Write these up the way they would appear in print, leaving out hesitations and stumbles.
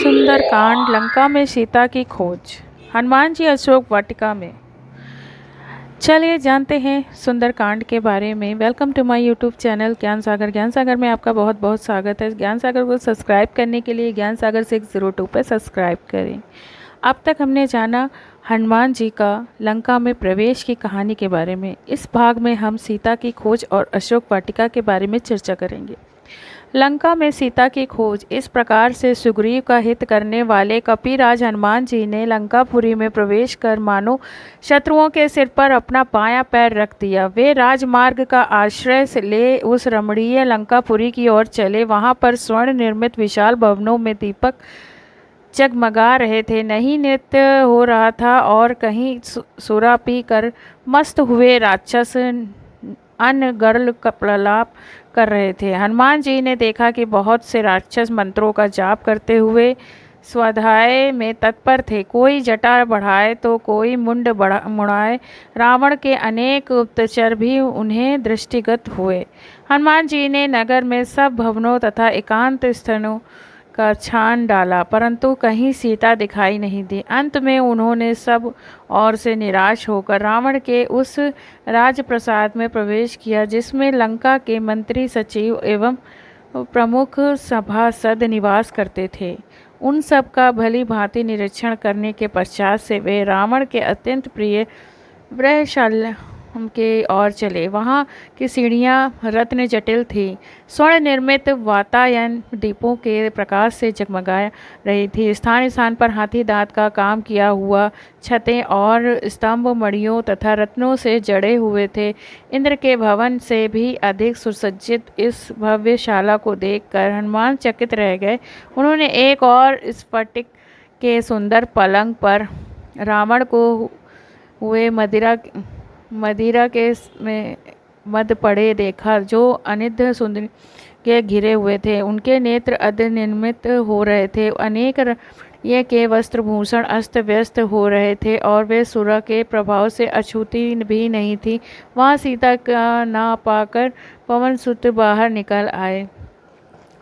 सुंदरकांड लंका में सीता की खोज। हनुमान जी अशोक वाटिका में। चलिए जानते हैं सुंदरकांड के बारे में। Welcome to my YouTube channel Gyan Sagar. ज्ञान सागर में आपका बहुत बहुत स्वागत है। ज्ञान सागर को सब्सक्राइब करने के लिए ज्ञान सागर 602 पर सब्सक्राइब करें। अब तक हमने जाना हनुमान जी का लंका में प्रवेश की कहानी के बारे में। इस भाग में हम सीता की खोज और अशोक वाटिका के बारे में चर्चा करेंगे। लंका में सीता की खोज। इस प्रकार से सुग्रीव का हित करने वाले कपिराज हनुमान जी ने लंकापुरी में प्रवेश कर मानो शत्रुओं के सिर पर अपना बायां पैर रख दिया। वे राजमार्ग का आश्रय से ले उस रमणीय लंकापुरी की ओर चले। वहां पर स्वर्ण निर्मित विशाल भवनों में दीपक जगमगा रहे थे। नहीं नृत्य हो रहा था और कहीं सुरा पी कर मस्त हुए राक्षस अन्न गर्ल का प्रलाप कर रहे थे। हनुमान जी ने देखा कि बहुत से राक्षस मंत्रों का जाप करते हुए स्वाध्याय में तत्पर थे। कोई जटा बढ़ाए तो कोई मुंड मुड़ाए। रावण के अनेक गुप्तचर भी उन्हें दृष्टिगत हुए। हनुमान जी ने नगर में सब भवनों तथा एकांत स्थानों का छान डाला, परंतु कहीं सीता दिखाई नहीं दी। अंत में उन्होंने सब ओर से निराश होकर रावण के उस राजप्रसाद में प्रवेश किया जिसमें लंका के मंत्री, सचिव एवं प्रमुख सभासद निवास करते थे। उन सब का भली भांति निरीक्षण करने के पश्चात से वे रावण के अत्यंत प्रिय व्रहशाला के ओर चले। वहाँ की सीढ़ियाँ रत्न जटिल थी। स्वर्ण निर्मित वातायन दीपों के प्रकाश से जगमगा रही थी। स्थान स्थान पर हाथी दांत का काम किया हुआ छतें और स्तंभ मणियों तथा रत्नों से जड़े हुए थे। इंद्र के भवन से भी अधिक सुसज्जित इस भव्यशाला को देखकर हनुमान चकित रह गए। उन्होंने एक और स्फटिक के सुंदर पलंग पर रावण को हुए मदिरा के में मद पड़े देखा, जो अनिद्र सुंदरी के घिरे हुए थे। उनके नेत्र अनिर्मित हो रहे थे। अनेक ये के वस्त्रभूषण अस्त व्यस्त हो रहे थे और वे सुरा के प्रभाव से अछूती भी नहीं थी। वहाँ सीता का ना पाकर पवन सुत बाहर निकल आए।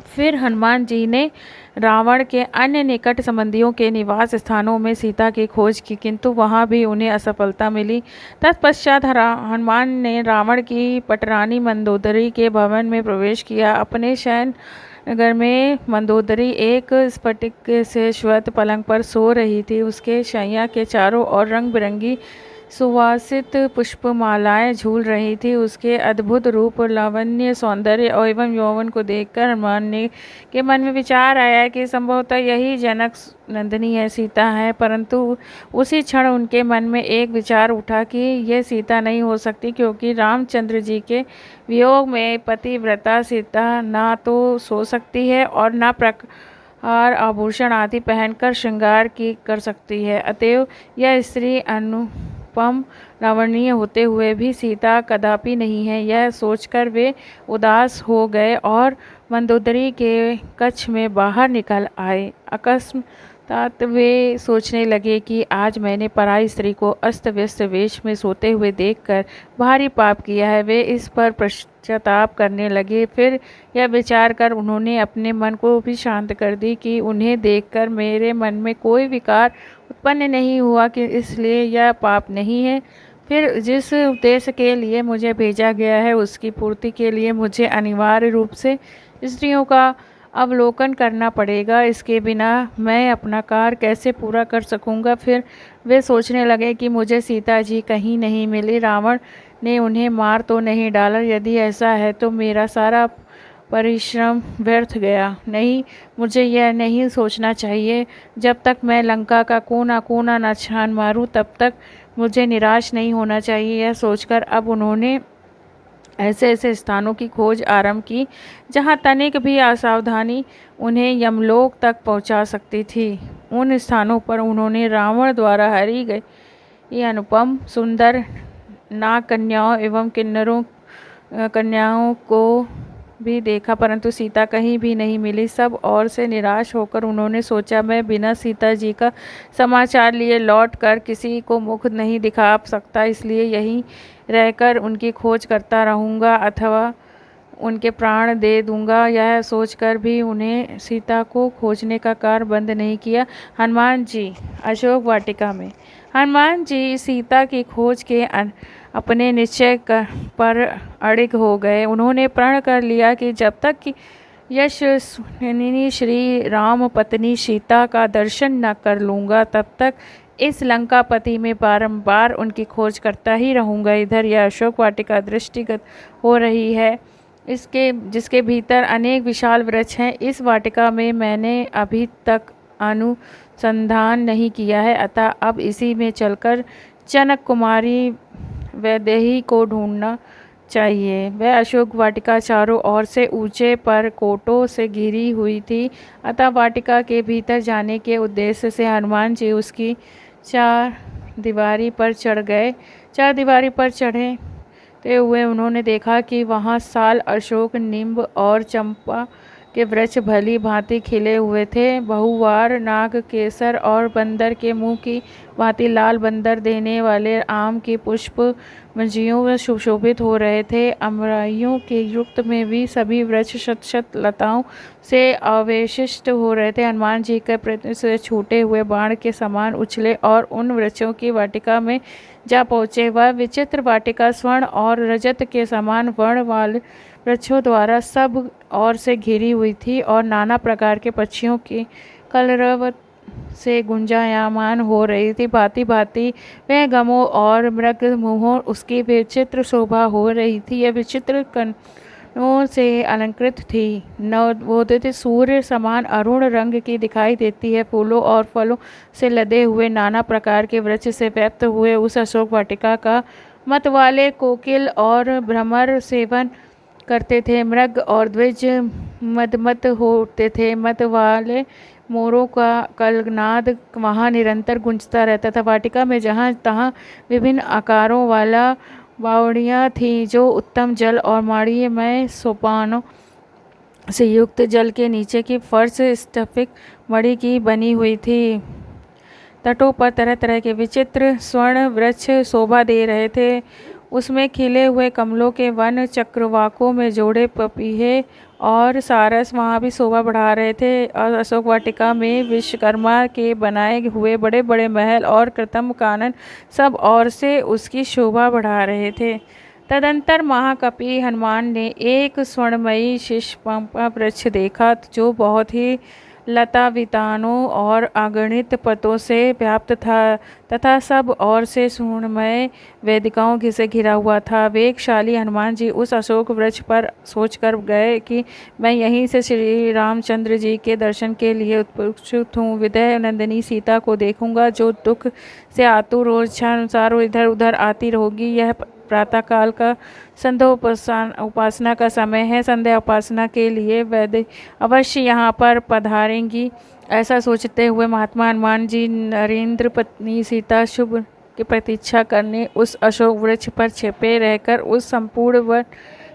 फिर हनुमान जी ने रावण के अन्य निकट संबंधियों के निवास स्थानों में सीता की खोज की, किंतु वहां भी उन्हें असफलता मिली। तत्पश्चात हनुमान ने रावण की पटरानी मंदोदरी के भवन में प्रवेश किया। अपने शयन नगर में मंदोदरी एक स्फटिक से श्वेत पलंग पर सो रही थी। उसके शैया के चारों ओर रंग बिरंगी सुवासित पुष्पमालाएं झूल रही थी। उसके अद्भुत रूप, लावण्य, सौंदर्य एवं यौवन को देखकर हनुमान के मन में विचार आया कि संभवतः यही जनक नंदिनी है, सीता है। परंतु उसी क्षण उनके मन में एक विचार उठा कि यह सीता नहीं हो सकती, क्योंकि रामचंद्र जी के वियोग में पतिव्रता सीता ना तो सो सकती है और ना प्रकार आभूषण आदि पहनकर श्रृंगार की कर सकती है। अतएव यह स्त्री अनुपम लावण्य होते हुए भी सीता कदापि नहीं है। यह सोचकर वे उदास हो गए और मंदोदरी के कक्ष में बाहर निकल आए। अकस्मात वे सोचने लगे कि आज मैंने पराई स्त्री को अस्त व्यस्त वेश में सोते हुए देखकर भारी पाप किया है। वे इस पर पश्चाताप करने लगे। फिर यह विचार कर उन्होंने अपने मन को भी शांत कर दी कि उन्हें देखकर मेरे मन में कोई विकार उत्पन्न नहीं हुआ, कि इसलिए यह पाप नहीं है। फिर जिस उद्देश्य के लिए मुझे भेजा गया है उसकी पूर्ति के लिए मुझे अनिवार्य रूप से स्त्रियों का अवलोकन करना पड़ेगा। इसके बिना मैं अपना कार्य कैसे पूरा कर सकूंगा। फिर वे सोचने लगे कि मुझे सीता जी कहीं नहीं मिली। रावण ने उन्हें मार तो नहीं डाला। यदि ऐसा है तो मेरा सारा परिश्रम व्यर्थ गया। नहीं, मुझे यह नहीं सोचना चाहिए। जब तक मैं लंका का कोना कोना न छान मारूं तब तक मुझे निराश नहीं होना चाहिए। यह सोचकर अब उन्होंने ऐसे ऐसे स्थानों की खोज आरंभ की जहां तनिक भी असावधानी उन्हें यमलोक तक पहुंचा सकती थी। उन स्थानों पर उन्होंने रावण द्वारा हरी गई ये अनुपम सुंदर नाग कन्याओं एवं किन्नरों कन्याओं को भी देखा, परंतु सीता कहीं भी नहीं मिली। सब ओर से निराश होकर उन्होंने सोचा, मैं बिना सीता जी का समाचार लिए लौट कर किसी को मुख नहीं दिखा सकता, इसलिए यहीं रहकर उनकी खोज करता रहूँगा। अथवा उनके प्राण दे दूंगा। यह सोचकर भी उन्हें सीता को खोजने का कार्य बंद नहीं किया। हनुमान जी अशोक वाटिका में। हनुमान जी सीता की खोज के अपने निश्चय पर अड़िग हो गए। उन्होंने प्रण कर लिया कि जब तक कि यशस्विनी श्री राम पत्नी सीता का दर्शन न कर लूँगा तब तक इस लंकापति में बारंबार उनकी खोज करता ही रहूँगा। इधर यह अशोक वाटिका दृष्टिगत हो रही है, जिसके भीतर अनेक विशाल वृक्ष हैं। इस वाटिका में मैंने अभी तक अनुसंधान नहीं किया है, अतः अब इसी में चलकर जनक कुमारी वैदेही को ढूंढना चाहिए। वह अशोक वाटिका चारों ओर से ऊंचे परकोटों से घिरी हुई थी, अतः वाटिका के भीतर जाने के उद्देश्य से हनुमान जी उसकी चार दीवारी पर चढ़ गए। चार दीवारी पर चढ़ते हुए उन्होंने देखा कि वहाँ साल, अशोक, नींब और चंपा के वृक्ष भली भांति खिले हुए थे। बहुवार, नाग, केसर और बंदर के मुंह की भांति लाल बंदर देने वाले आम की पुष्प मंजियों सुशोभित हो रहे थे। अमराइयों के युक्त में भी सभी वृक्ष शत शत लताओं से अवशिष्ट हो रहे थे। हनुमान जी के प्रयत्न से छूटे हुए बाण के समान उछले और उन वृक्षों की वाटिका में जा पहुँचे। वह विचित्र वाटिका स्वर्ण और रजत के समान वर्ण वाले वृक्षों द्वारा सब ओर से घिरी हुई थी और नाना प्रकार के पक्षियों की कलरव से गुंजायमान हो रही थी। भांति भांति वह गमों और मृग मुहों उसकी विचित्र शोभा हो रही थी। यह विचित्र कणों से अलंकृत थी, नवोदित सूर्य समान अरुण रंग की दिखाई देती है। फूलों और फलों से लदे हुए नाना प्रकार के वृक्ष से व्याप्त हुए उस अशोक वाटिका का मत वाले कोकिल और भ्रमर सेवन करते थे। मृग और द्विज मदमत होते थे। मत वाले मोरों का कलनाद वहाँ निरंतर गूंजता रहता था। वाटिका में जहाँ तहाँ विभिन्न आकारों वाला बावड़ियाँ थीं, जो उत्तम जल और माणिक्यमय सोपानों से युक्त जल के नीचे की फर्श स्फटिक मणि की बनी हुई थी। तटों पर तरह तरह के विचित्र स्वर्ण वृक्ष शोभा दे रहे थे। उसमें खिले हुए कमलों के वन, चक्रवाकों में जोड़े पपीहे और सारस वहाँ भी शोभा बढ़ा रहे थे। और अशोक वाटिका में विश्वकर्मा के बनाए हुए बड़े बड़े महल और कृत्रिम कानन सब ओर से उसकी शोभा बढ़ा रहे थे। तदंतर महाकपि हनुमान ने एक स्वर्णमयी शीशपंपा वृक्ष देखा, जो बहुत ही लता वितानों और अगणित पतों से व्याप्त था तथा सब ओर से सुवर्णमय वेदिकाओं से घिरा हुआ था। वेगशाली हनुमान जी उस अशोक वृक्ष पर सोचकर गए कि मैं यहीं से श्री रामचंद्र जी के दर्शन के लिए उत्सुक हूँ। विदय नंदिनी सीता को देखूंगा, जो दुख से आतुर और इच्छानुसार इधर उधर आती रहोगी। यह प्रातःकाल का संध्या उपासना का समय है। संध्या उपासना के लिए वैद्य अवश्य यहाँ पर पधारेंगी। ऐसा सोचते हुए महात्मा हनुमान जी नरेंद्र पत्नी सीता शुभ की प्रतीक्षा करने उस अशोक वृक्ष पर छिपे रहकर उस संपूर्ण वन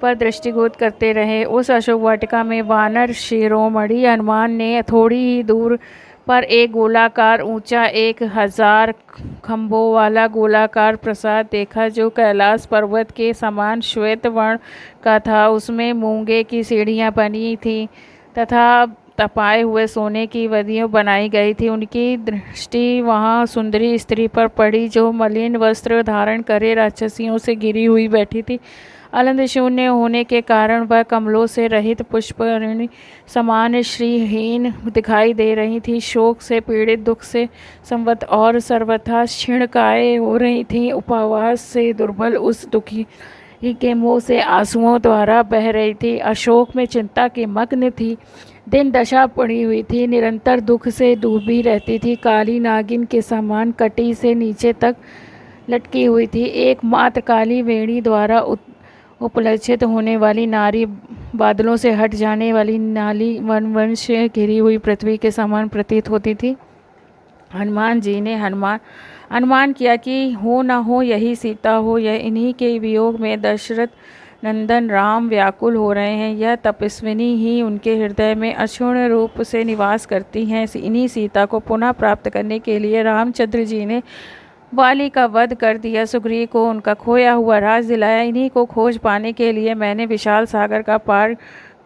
पर दृष्टिगोचर करते रहे। उस अशोक वाटिका में वानर शिरोमणि हनुमान ने थोड़ी ही दूर पर एक गोलाकार ऊंचा 1000 खंभों वाला गोलाकार प्रासाद देखा, जो कैलाश पर्वत के समान श्वेत वर्ण का था। उसमें मूंगे की सीढ़ियां बनी थीं तथा तपाए हुए सोने की वेदियां बनाई गई थी। उनकी दृष्टि वहां सुंदरी स्त्री पर पड़ी, जो मलिन वस्त्र धारण करे राक्षसियों से घिरी हुई बैठी थी। आनंद शून्य होने के कारण वह कमलों से रहित पुष्परिणी समान श्रीहीन दिखाई दे रही थी। शोक से पीड़ित, दुख से संवत और सर्वथा क्षीणकाय हो रही थी। उपवास से दुर्बल उस दुखी के मुंह से आंसुओं द्वारा बह रही थी। अशोक में चिंता के मग्न थी। दिन दशा पड़ी हुई थी, निरंतर दुख से डूबी रहती थी। काली नागिन के समान कटी से नीचे तक लटकी हुई थी। एकमात्र काली वेणी द्वारा उपलक्षित होने वाली नारी बादलों से हट जाने वाली नाली वनवंश से घिरी हुई पृथ्वी के समान प्रतीत होती थी। हनुमान जी ने अनुमान किया कि हो न हो यही सीता हो। यह इन्हीं के वियोग में दशरथ नंदन राम व्याकुल हो रहे हैं। यह तपस्विनी ही उनके हृदय में अक्षुण्ण रूप से निवास करती हैं। इन्हीं सीता को पुनः प्राप्त करने के लिए रामचंद्र जी ने वाली का वध कर दिया, सुग्रीव को उनका खोया हुआ राज दिलाया। इन्हीं को खोज पाने के लिए मैंने विशाल सागर का पार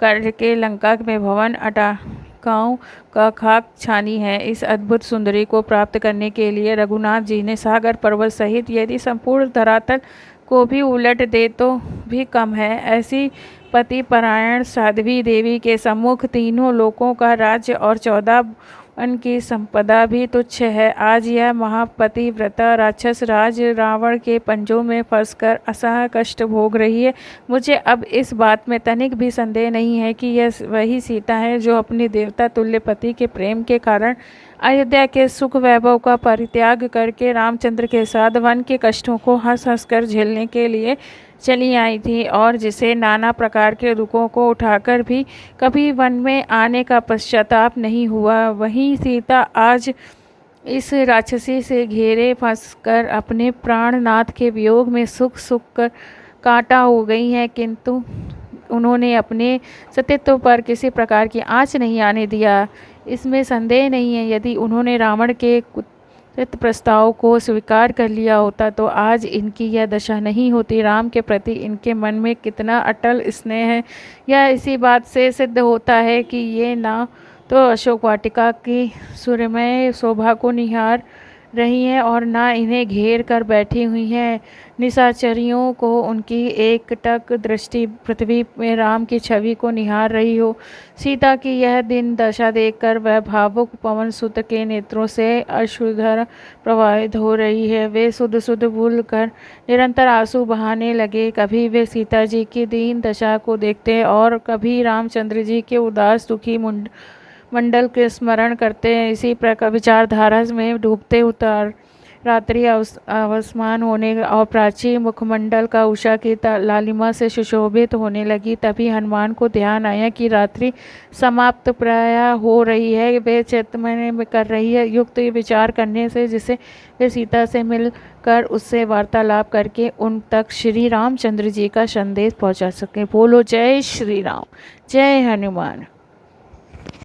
करके लंका में भवन अटाकाओं का खाक छानी है। इस अद्भुत सुंदरी को प्राप्त करने के लिए रघुनाथ जी ने सागर पर्वत सहित यदि संपूर्ण धरातल को भी उलट दे तो भी कम है। ऐसी पति परायण साध्वी देवी के सम्मुख तीनों लोकों का राज्य और 14 वन की संपदा भी तुच्छ है। आज यह महापतिव्रता राक्षस राज रावण के पंजों में फंसकर असह्य कष्ट भोग रही है। मुझे अब इस बात में तनिक भी संदेह नहीं है कि यह वही सीता है जो अपने देवता तुल्य पति के प्रेम के कारण अयोध्या के सुख वैभव का परित्याग करके रामचंद्र के साथ वन के कष्टों को हंस हंस कर झेलने के लिए चली आई थी, और जिसे नाना प्रकार के दुखों को उठाकर भी कभी वन में आने का पश्चाताप नहीं हुआ। वहीं सीता आज इस राक्षसी से घेरे फंसकर अपने प्राणनाथ के वियोग में सुख सुख कर कांटा हो गई है, किंतु उन्होंने अपने सतीत्व पर किसी प्रकार की आँच नहीं आने दिया। इसमें संदेह नहीं है, यदि उन्होंने रावण के कुत्सित प्रस्ताव को स्वीकार कर लिया होता तो आज इनकी यह दशा नहीं होती। राम के प्रति इनके मन में कितना अटल स्नेह है, यह इसी बात से सिद्ध होता है कि ये ना तो अशोक वाटिका की सुरमय शोभा को निहार रही हैं और ना इन्हें घेर कर बैठी हुई हैं। निशाचरियों को उनकी एकटक दृष्टि पृथ्वी में राम की छवि को निहार रही हो। सीता की यह दिन दशा देखकर वह भावुक पवन सुत के नेत्रों से अश्रुधारा प्रवाहित हो रही है। वे सुध सुध भूल कर निरंतर आंसू बहाने लगे। कभी वे सीता जी की दीन दशा को देखते और कभी रामचंद्र जी के उदास दुखी मंडल के स्मरण करते हैं। इसी प्रकार विचारधारा में डूबते उतार रात्रि अवस्मान होने और प्राची मुखमंडल का उषा की लालिमा से सुशोभित होने लगी। तभी हनुमान को ध्यान आया कि रात्रि समाप्त प्राय हो रही है। वे चिंतन में कर रही है युक्त विचार करने से जिसे वे सीता से मिलकर उससे वार्तालाप करके उन तक श्री रामचंद्र जी का संदेश पहुंचा सके। बोलो जय श्री राम, जय हनुमान।